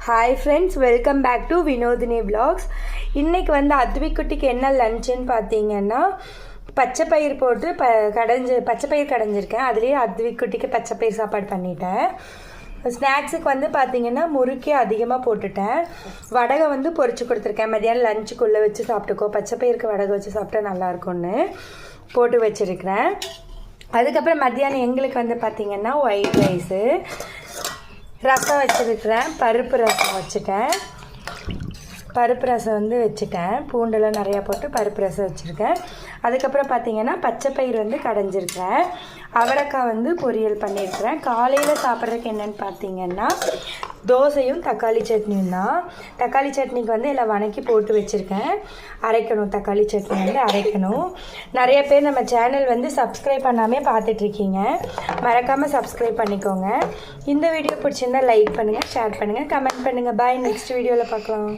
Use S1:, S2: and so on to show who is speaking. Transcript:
S1: Hi friends, welcome back to Vinodhini vlogs. இன்றைக்கி வந்து அத்விக்குட்டிக்கு என்ன லஞ்சுன்னு பார்த்தீங்கன்னா பச்சைப்பயிர் போட்டு பச்சைப்பயிர் கடைஞ்சிருக்கேன். அதுலேயே அத்விக்குட்டிக்கு பச்சைப்பயிர் சாப்பாடு பண்ணிட்டேன். ஸ்நாக்ஸுக்கு வந்து பார்த்திங்கன்னா முறுக்கே அதிகமாக போட்டுட்டேன். வடகை வந்து பொரிச்சு கொடுத்துருக்கேன். மதியானம் லஞ்சுக்குள்ளே வச்சு சாப்பிட்டுக்கோ, பச்சைப்பயிருக்கு வடகை வச்சு சாப்பிட்டா நல்லாயிருக்கும்னு போட்டு வச்சுருக்கிறேன். அதுக்கப்புறம் மத்தியானம் எங்களுக்கு வந்து பார்த்திங்கன்னா ஒயிட் ரைஸு, ரசம் வச்சுருக்கிறேன். பருப்பு ரசம் வச்சுட்டேன். பூண்டெல்லாம் நிறையா போட்டு பருப்பு ரசம் வச்சுருக்கேன். அதுக்கப்புறம் பார்த்திங்கன்னா பச்சைப்பயிர் வந்து கடைஞ்சிருக்கிறேன். அவரைக்காய் வந்து பொரியல் பண்ணியிருக்கிறேன். காலையில் சாப்பிட்றதுக்கு என்னென்னு பார்த்திங்கன்னா தோசையும் தக்காளி சட்னியும் தான். தக்காளி சட்னிக்கு வந்து எல்லாம் வணக்கி போட்டு வச்சுருக்கேன். அரைக்கணும், தக்காளி சட்னி வந்து அரைக்கணும். நிறைய பேர் நம்ம சேனல் வந்து சப்ஸ்கிரைப் பண்ணாமே பார்த்துட்ருக்கீங்க. மறக்காமல் சப்ஸ்கிரைப் பண்ணிக்கோங்க. இந்த வீடியோ பிடிச்சிருந்தால் லைக் பண்ணுங்கள், ஷேர் பண்ணுங்கள், கமெண்ட் பண்ணுங்கள். பாய், நெக்ஸ்ட் வீடியோவில் பார்க்கலாம்.